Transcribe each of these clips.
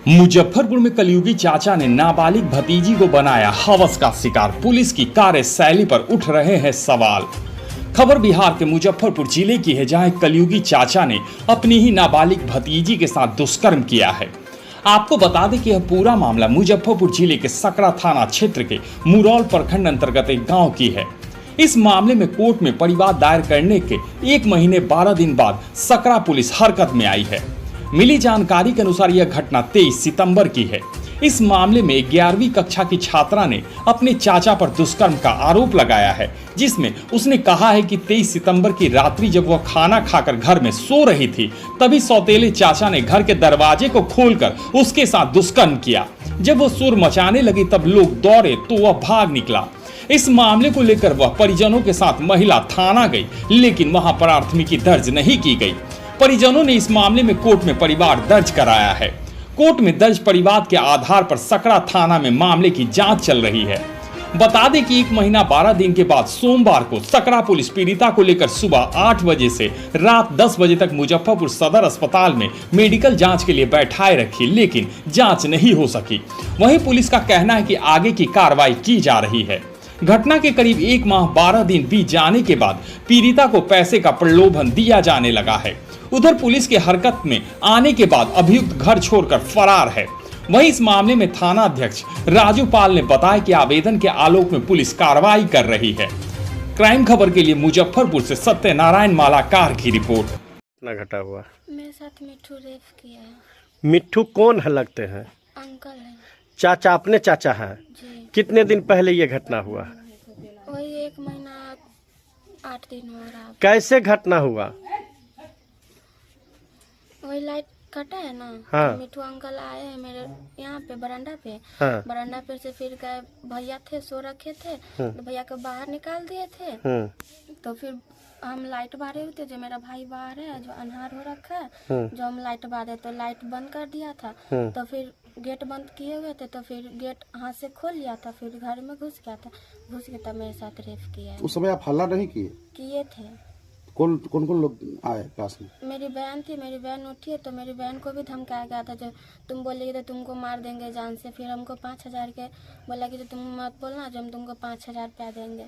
मुजफ्फरपुर में कलयुगी चाचा ने नाबालिग भतीजी को बनाया हवस का शिकार। पुलिस की कार्यशैली पर उठ रहे हैं सवाल। खबर बिहार के मुजफ्फरपुर जिले की है, जहां कलयुगी चाचा ने अपनी ही नाबालिग भतीजी के साथ दुष्कर्म किया है। आपको बता दें कि यह पूरा मामला मुजफ्फरपुर जिले के सकरा थाना क्षेत्र के मुरौल प्रखंड अंतर्गत एक गांव की है। इस मामले में कोर्ट में परिवाद दायर करने के 1 महीने 12 दिन बाद सकरा पुलिस हरकत में आई है। मिली जानकारी के अनुसार यह घटना 23 सितंबर की है। इस मामले में 11वीं कक्षा की छात्रा ने अपने चाचा पर दुष्कर्म का आरोप लगाया है, जिसमें उसने कहा है कि 23 सितंबर की रात्रि जब वह खाना खाकर घर में सो रही थी, तभी सौतेले चाचा ने घर के दरवाजे को खोलकर उसके साथ दुष्कर्म किया। जब वह शोर मचाने लगी तब लोग दौड़े तो वह भाग निकला। इस मामले को लेकर वह परिजनों के साथ महिला थाना गई, लेकिन वहां प्राथमिकी दर्ज नहीं की गई। परिजनों ने इस मामले में कोर्ट में परिवाद दर्ज कराया है। कोर्ट में दर्ज परिवाद के आधार पर सकरा थाना में मामले की जांच चल रही है। बता दें कि 1 महीना 12 दिन के बाद सोमवार को सकरा पुलिस पीड़िता को लेकर सुबह 8 बजे से रात 10 बजे तक मुजफ्फरपुर सदर अस्पताल में मेडिकल जांच के लिए बैठाए रखी, लेकिन जांच नहीं हो सकी। वहीं पुलिस का कहना है कि आगे की कार्रवाई की जा रही है। घटना के करीब 1 माह 12 दिन बीत जाने के बाद पीड़िता को पैसे का प्रलोभन दिया जाने लगा है। उधर पुलिस के हरकत में आने के बाद अभियुक्त घर छोड़कर फरार है। वहीं इस मामले में थाना अध्यक्ष राजू पाल ने बताया कि आवेदन के आलोक में पुलिस कार्रवाई कर रही है। क्राइम खबर के लिए मुजफ्फरपुर से सत्यनारायण मालाकार की रिपोर्ट। कितना घटा हुआ? मेरे साथ मिट्ठू रेप किया है। मिट्ठू कौन है लगते हैं? अंकल है चाचा, अपने चाचा हैं? जी। कितने दिन पहले ये घटना हुआ? वही 1 महीना 8 दिन हो रहा। कैसे घटना हुआ? वही लाइट कटा है ना। हाँ। तो मिट्ठू अंकल आए हैं मेरे यहाँ पे बरामदा पे। हाँ। बरामदा पे से फिर गए, भैया थे सो रखे थे, तो भैया को बाहर निकाल दिए थे। तो फिर हम लाइट बारे हुए थे, जो मेरा भाई बाहर है, जो अनहार हो रखा है, जो हम लाइट बारे तो लाइट बंद कर दिया था। तो फिर गेट बंद किए हुए थे, तो फिर गेट हाथ से खोल लिया था, फिर घर में घुस गया था। घुस के तब मेरे साथ रेप किया है। उस समय आप हल्ला नहीं किए? किए थे। कौन कौन लोग आए पास में? मेरी बहन थी, मेरी बहन उठी है, तो मेरी बहन को भी धमकाया गया था, जो तुम बोलेगी तो तुमको मार देंगे जान से। फिर हमको 5,000 के बोला कि जो तुम मत बोलना, जो हम तुमको 5,000 रुपया देंगे।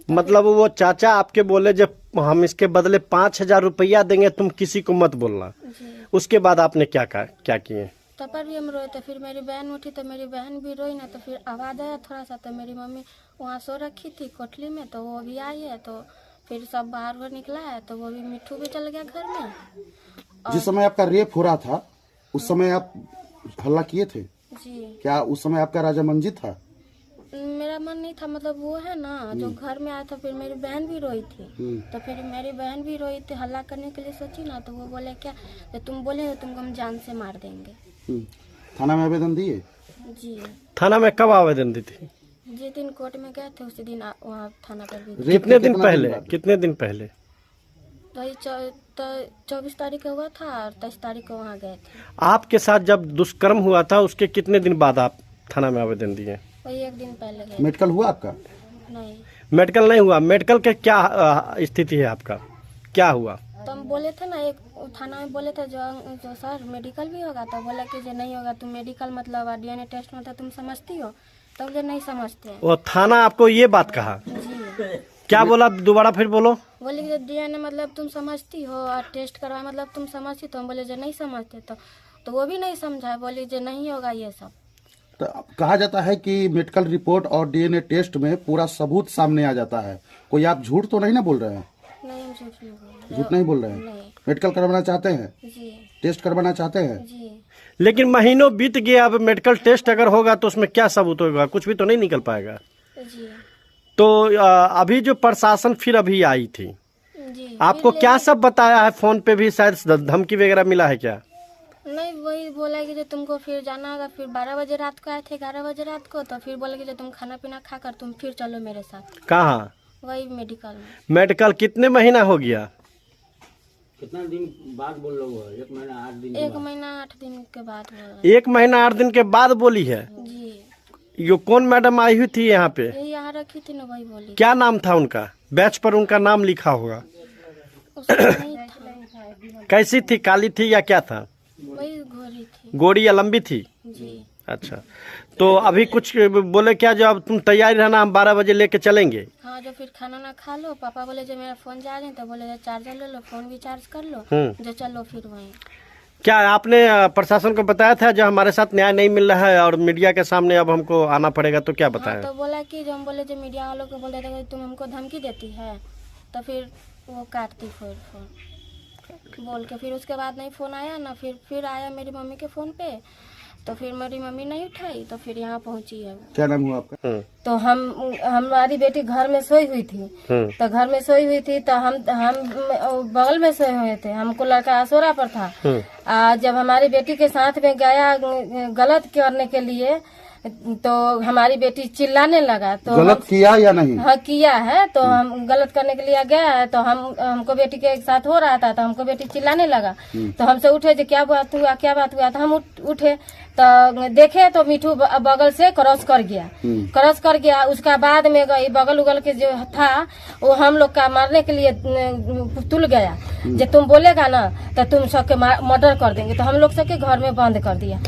मतलब वो चाचा आपके बोले जब हम इसके बदले 5,000 रुपया देंगे, तुम किसी को मत बोलना। जी। उसके बाद आपने क्या किए? तब पर भी हम रोए थे। फिर मेरी बहन उठी तो मेरी बहन भी रोई ना, तो फिर आवाज़ आया थोड़ा सा, तो मेरी मम्मी वहाँ सो रखी थी कोठली में, तो वो भी आई है। तो फिर सब बाहर वो निकला है, तो वो भी मिट्ठू भी चल गया घर में। जिस समय आपका रेप हो रहा था उस समय आप हल्ला किए थे? जी। क्या उस समय आपका राजा मंजित था? मेरा मन नहीं था, मतलब वो है ना जो घर में आया था। फिर मेरी बहन भी रोई थी, तो फिर मेरी बहन भी रोई थी, हल्ला करने के लिए सोची ना। तो वो बोले क्या, तो तुम बोले तो तुमको हम जान से मार देंगे। थाना में आवेदन दिए? जी। थाना में कब आवेदन दी थी? जिस दिन कोर्ट में गए थे उसी दिन वहाँ थाना पर भी। कितने दिन पहले? वही 24 तारीख को हुआ था और 23 तारीख को वहाँ गए थे। आपके साथ जब दुष्कर्म हुआ था उसके कितने दिन बाद आप थाना में आवेदन दिए? वही 1 दिन पहले गए। मेडिकल हुआ आपका? नहीं, मेडिकल नहीं हुआ। मेडिकल के क्या स्थिति है आपका? क्या हुआ? तो हम बोले थे ना, एक थाना में बोले थे जो सर मेडिकल भी होगा, तो बोला कि जो नहीं होगा तुम मेडिकल मतलब DNA टेस्ट में, तो तुम समझती हो? तो बोले नहीं समझते। वो थाना आपको ये बात कहा? जी। क्या बोला? दोबारा फिर बोलो। बोले कि DNA मतलब तुम समझती हो और टेस्ट करवा मतलब तुम समझती। तो हम बोले जो नहीं समझते, तो वो भी नहीं समझा, बोली जो नहीं होगा ये सब। तो कहा जाता है कि मेडिकल रिपोर्ट और DNA टेस्ट में पूरा सबूत सामने आ जाता है। कोई आप झूठ तो नहीं ना बोल रहे हैं? नहीं, हम झूठ नहीं बोल रहे। झूठ नहीं बोल रहे हैं? नहीं। मेडिकल करवाना चाहते हैं? जी। टेस्ट करवाना चाहते हैं? जी। लेकिन महीनों बीत गए, अब मेडिकल टेस्ट अगर होगा तो उसमें क्या सबूत होगा? कुछ भी तो नहीं निकल पाएगा। जी। तो अभी जो प्रशासन फिर अभी आई थी, जी। आपको क्या सब बताया है? फोन पे भी शायद धमकी वगैरह मिला है क्या? नहीं, वही बोला कि जो तुमको फिर जाना होगा। फिर 12 बजे रात को आए थे, 11 बजे रात को। तो फिर बोले कि जो तुम खाना पीना खाकर तुम फिर चलो मेरे साथ। कहाँ? वही मेडिकल में। मेडिकल कितने महीना हो गया? कितना दिन बाद बोल रहे हो? 1 महीना 8 दिन। 1 महीना 8 दिन के बाद बोल रहे। 1 महीना 8 दिन के बाद बोली है? जी। ये कौन मैडम आई हुई थी यहाँ पे? यही यहाँ रखी थी ना, वही बोली। क्या नाम था उनका? बैच पर उनका नाम लिखा होगा। उसका नहीं था। कैसी थी? काली थी या क्या था? वही घोरी थी। थी। गोरी या लंबी थी? जी। अच्छा, तो अभी कुछ बोले क्या, जो अब तुम तैयारी रहना, हम 12 बजे लेके चलेंगे? हाँ, जो फिर खाना ना खा लो, पापा बोले जो मेरा फोन जा रहे हैं, तो बोले चार्जर ले लो, फोन भी चार्ज कर लो, जो चलो फिर वहीं। क्या आपने प्रशासन को बताया था जो हमारे साथ न्याय नहीं मिल रहा है और मीडिया के सामने अब हमको आना पड़ेगा, तो क्या बताया? हाँ, तो बोला कि जो हम बोले जो मीडिया वालों को बोल देते कि तुम हमको धमकी देती है, तो फिर वो काटती फोन बोल के। फिर उसके बाद नहीं फ़ोन आया ना, फिर आया मेरी मम्मी के फ़ोन पे, तो फिर मेरी मम्मी नहीं उठाई, तो फिर यहाँ पहुँची है। क्या नाम हुआ आपका? तो हमारी बेटी घर में सोई हुई थी, तो घर में सोई हुई थी, तो हम बगल में सोए हुए थे, हमको लड़का असोरा पर था। जब हमारी बेटी के साथ में गया गलत करने के लिए, तो हमारी बेटी चिल्लाने लगा। तो गलत किया या नहीं? हाँ, किया है। तो हम गलत करने के लिए गया है, तो हमको बेटी के साथ हो रहा था, तो हमको बेटी चिल्लाने लगा। तो हमसे उठे जो क्या बात हुआ, क्या बात हुआ, तो हम उठे तो देखे तो मिठू बगल से क्रॉस कर गया। उसका बाद में गई बगल उगल के जो था वो हम लोग का मारने के लिए तुल गया, जब तुम बोलेगा ना तो तुम सबके मर्डर कर देंगे। तो हम लोग सबके घर में बंद कर दिया।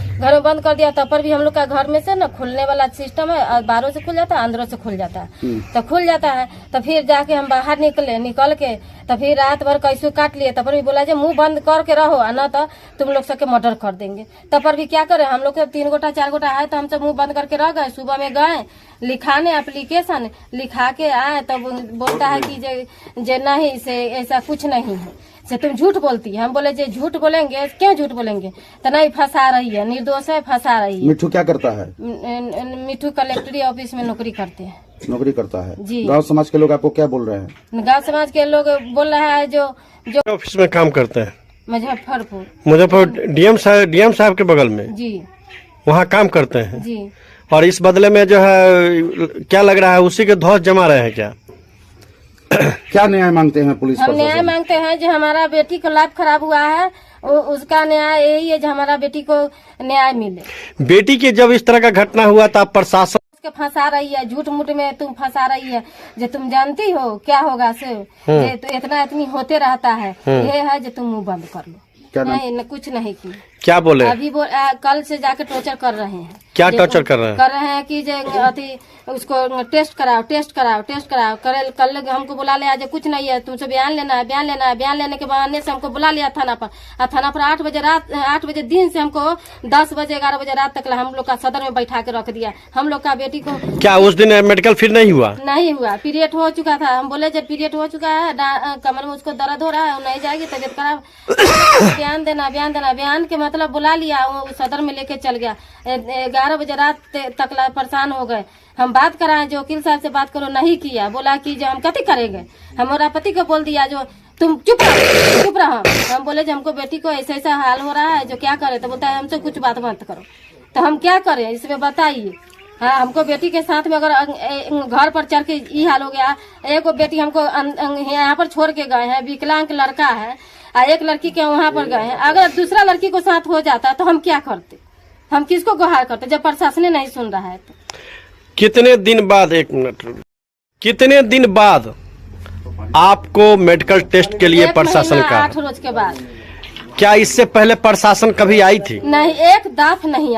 तब पर भी हम लोग का घर में से ना खुलने वाला सिस्टम है, बाहरों से खुल जाता है, अंदरों से खुल जाता है। तो खुल जाता है, तो फिर जाके हम बाहर निकल के तो फिर रात भर कैसे काट लिए। तब पर भी बोला जो मुंह बंद करके रहो, ना तो तुम लोग सबके मर्डर कर देंगे। तब पर भी क्या करे, हम लोग 3 गोटा 4 गोटा आए, तो हम सब मुंह बंद करके रह गए। सुबह में गए लिखाने, एप्लीकेशन लिखा के आए, तब बोलता है कि जे नहीं से ऐसा कुछ नहीं है, से तुम झूठ बोलती है। हम बोले जे झूठ बोलेंगे, क्यों झूठ बोलेंगे, तो नहीं फंसा रही है, निर्दोष है, फंसा रही है। मिठू क्या करता है? मिठू कलेक्टरी ऑफिस में नौकरी करते हैं। नौकरी करता है जी। गांव समाज के लोग आपको क्या बोल रहे हैं? गांव समाज के लोग बोल रहा है जो ऑफिस में काम करते हैं मुजफ्फरपुर डीएम साहब के बगल में जी, वहाँ काम करते हैं जी। और इस बदले में जो है क्या लग रहा है, उसी के धौस जमा रहे हैं क्या? क्या न्याय मांगते हैं पुलिस हम प्रशासन? न्याय मांगते हैं जो हमारा बेटी को लाइफ खराब हुआ है, उसका न्याय यही है जो हमारा बेटी को न्याय मिले। बेटी के जब इस तरह का घटना हुआ था, प्रशासन उसके फंसा रही है, झूठ मूठ में तुम फंसा रही है, जो तुम जानती हो क्या होगा से, ये तो इतनी होते रहता है, ये है जो तुम मुंह बंद कर लो। नहीं, कुछ नहीं की। क्या बोले? अभी कल से जाके टॉर्चर कर रहे हैं। क्या टॉर्चर कर रहे हैं? कि जो अति उसको टेस्ट कराओ। कल हमको बुला लिया, जो कुछ नहीं है, तुमसे बयान लेना है। बयान लेने के बहाने से हमको बुला लिया थाना पर। थाना पर 8 बजे दिन से हमको 10 बजे 11 बजे रात तक हम लोग का सदर में बैठा के रख दिया। हम लोग का बेटी को क्या उस दिन मेडिकल फिर नहीं हुआ? पीरियड हो चुका था। हम बोले जब पीरियड हो चुका है, कमर में उसको दर्द हो रहा है, नहीं जाएगी, तबियत खराब, बयान देना। बयान के मतलब बुला लिया, वो सदर में लेके चल गया। 11 बजे रात तक परेशान हो गए। हम बात कराए, जो वकील साहब से बात करो, नहीं किया। बोला कि जो हम कथी करेंगे, हमारा पति को बोल दिया जो तुम चुप रहो। हम बोले जो हमको बेटी को ऐसा हाल हो रहा है, जो क्या करे, तो बोलता है हमसे कुछ बात मत करो। तो हम क्या करें इसमें बताइए। हाँ, हमको बेटी के साथ में अगर घर पर चढ़ के ये हाल हो गया, एक बेटी हमको यहाँ पर छोड़ के गए हैं, विकलांग लड़का है, एक लड़की के वहाँ पर गए हैं। अगर दूसरा लड़की को साथ हो जाता तो हम क्या करते, हम किसको गुहार करते, जब प्रशासन नहीं सुन रहा है तो। कितने दिन बाद आपको मेडिकल टेस्ट के लिए प्रशासन का? 8 रोज के बाद। क्या इससे पहले प्रशासन कभी आई थी? नहीं, एक दाफ नहीं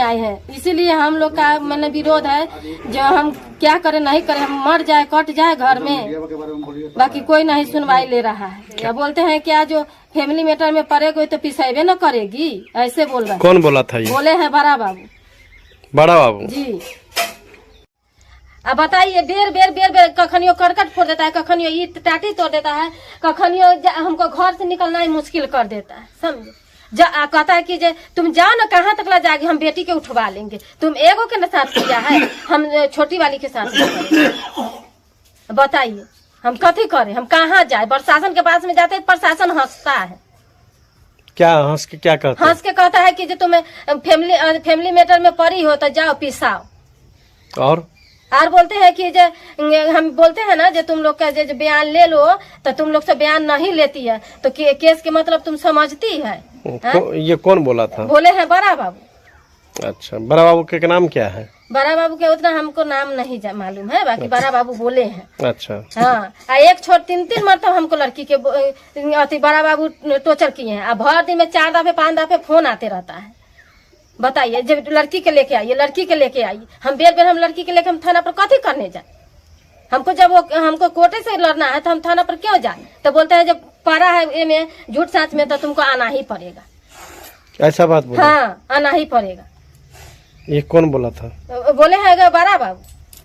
आई है। इसीलिए हम लोग का मैंने विरोध है, जो हम क्या करें नहीं करें, हम मर जाए कट जाए घर में, बाकी कोई नहीं सुनवाई ले रहा है। क्या बोलते हैं, क्या जो फैमिली मैटर में पड़ेगी तो पिसेबे न करेगी, ऐसे बोल रहे हैं। कौन बोला था ये? बोले हैं बड़ा बाबू जी। अब बताइए, बेर कखनियो करकट फोड़ देता है, कखनियो ईट टाटी तोड़ देता है, कखनियो हमको घर से निकलना ही मुश्किल कर देता है, समझो। कहता है कि जे तुम जाओ ना, कहाँ तक ला जाएगी, हम बेटी के उठवा लेंगे। तुम एगो के साथ किया है, हम छोटी वाली के साथ करेंगे। बताइए हम कथी करें, हम कहाँ जाए? प्रशासन के पास में जाते हैं, प्रशासन हंसता है। क्या हंस के क्या कहता है? हंस के कहता है कि जो तुम्हें फैमिली मैटर में पड़ी हो तो जाओ पिसाओ। और बोलते हैं कि जो हम बोलते हैं ना, जो तुम लोग का जो बयान ले लो, तो तुम लोग से बयान नहीं लेती है, तो केस के मतलब तुम समझती है। ये कौन बोला था? बोले हैं बड़ा बाबू। अच्छा, बड़ा बाबू के नाम क्या है? बड़ा बाबू के उतना हमको नाम नहीं मालूम है, बाकी बड़ा बाबू बोले हैं। अच्छा। हाँ, एक छोट 3 मतलब हमको लड़की के अति बड़ा बाबू टोचर किए हैं। अब भर दिन में 4 दफे 5 दफे फोन आते रहता है। बताइए, जब लड़की के लेके आइए, लड़की के लेके आइए, हम बेर हम लड़की के लेके हम थाना पर कथी करने जाए? हमको जब वो हमको कोर्टे से लड़ना है तो हम थाना पर क्यों जाए? तो बोलते हैं जब पारा है में झूठ साँच में तो तुमको आना ही पड़ेगा। ऐसा बात बोला? हाँ, आना ही पड़ेगा। ये कौन बोला था? बोले हैं बड़ा बाबू।